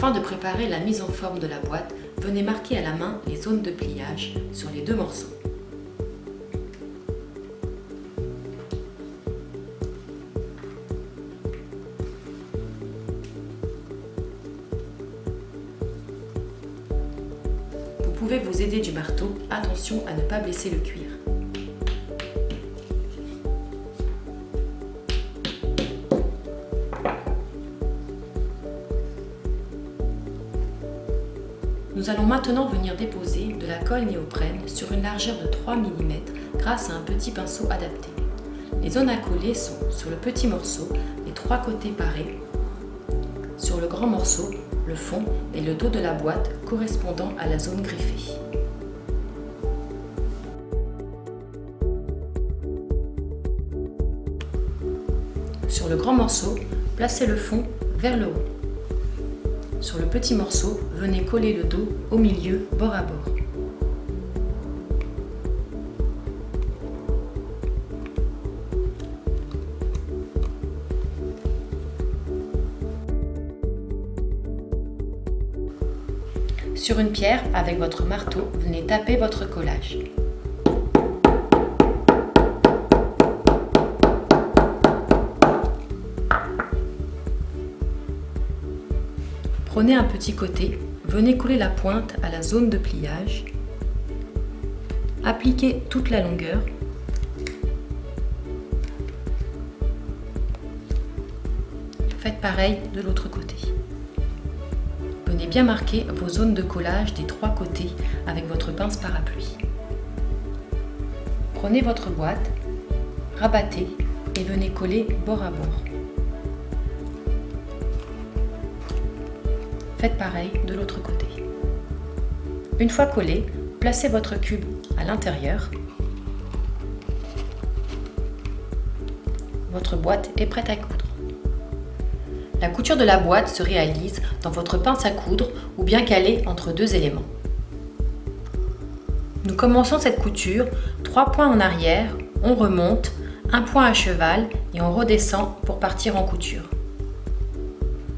Afin de préparer la mise en forme de la boîte, venez marquer à la main les zones de pliage sur les deux morceaux. Vous pouvez vous aider du marteau, attention à ne pas blesser le cuir. Nous allons maintenant venir déposer de la colle néoprène sur une largeur de 3 mm grâce à un petit pinceau adapté. Les zones à coller sont sur le petit morceau, les trois côtés parés, sur le grand morceau, le fond et le dos de la boîte correspondant à la zone griffée. Sur le grand morceau, placez le fond vers le haut. Sur le petit morceau, venez coller le dos au milieu, bord à bord. Sur une pierre, avec votre marteau, venez taper votre collage. Prenez un petit côté, venez coller la pointe à la zone de pliage. Appliquez toute la longueur. Faites pareil de l'autre côté. Venez bien marquer vos zones de collage des trois côtés avec votre pince parapluie. Prenez votre boîte, rabattez et venez coller bord à bord. Faites pareil de l'autre côté. Une fois collé, placez votre cube à l'intérieur. Votre boîte est prête à coudre. La couture de la boîte se réalise dans votre pince à coudre ou bien calée entre deux éléments. Nous commençons cette couture, 3 points en arrière, on remonte, 1 point à cheval et on redescend pour partir en couture.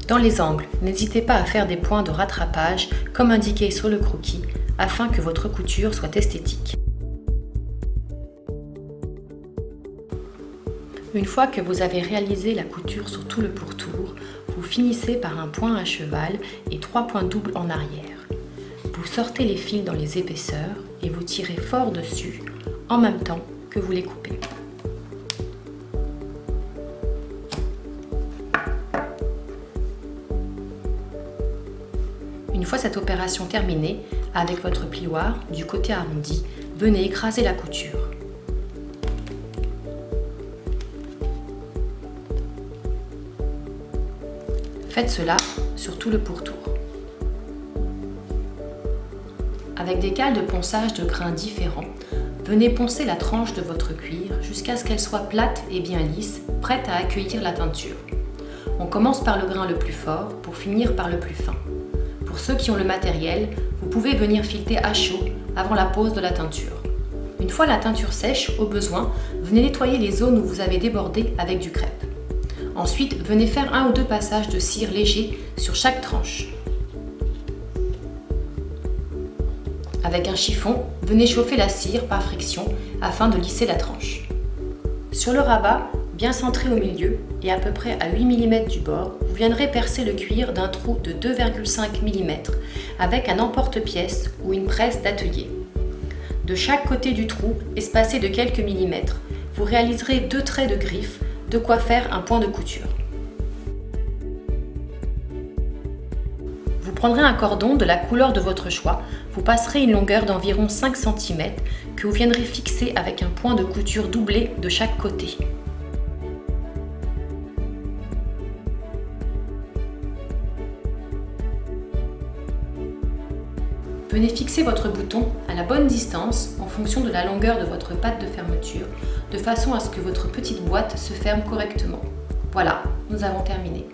Dans les angles, n'hésitez pas à faire des points de rattrapage comme indiqué sur le croquis afin que votre couture soit esthétique. Une fois que vous avez réalisé la couture sur tout le pourtour, vous finissez par un point à cheval et 3 points doubles en arrière. Vous sortez les fils dans les épaisseurs et vous tirez fort dessus en même temps que vous les coupez. Une fois cette opération terminée, avec votre plioir du côté arrondi, venez écraser la couture. Faites cela sur tout le pourtour. Avec des cales de ponçage de grains différents, venez poncer la tranche de votre cuir jusqu'à ce qu'elle soit plate et bien lisse, prête à accueillir la teinture. On commence par le grain le plus fort pour finir par le plus fin. Pour ceux qui ont le matériel, vous pouvez venir fileter à chaud avant la pose de la teinture. Une fois la teinture sèche, au besoin, venez nettoyer les zones où vous avez débordé avec du crêpe. Ensuite, venez faire 1 ou 2 passages de cire léger sur chaque tranche. Avec un chiffon, venez chauffer la cire par friction afin de lisser la tranche. Sur le rabat, bien centré au milieu et à peu près à 8 mm du bord, vous viendrez percer le cuir d'un trou de 2,5 mm avec un emporte-pièce ou une presse d'atelier. De chaque côté du trou, espacé de quelques millimètres, vous réaliserez 2 traits de griffe, de quoi faire un point de couture. Vous prendrez un cordon de la couleur de votre choix, vous passerez une longueur d'environ 5 cm que vous viendrez fixer avec un point de couture doublé de chaque côté. Venez fixer votre bouton à la bonne distance en fonction de la longueur de votre patte de fermeture, de façon à ce que votre petite boîte se ferme correctement. Voilà, nous avons terminé.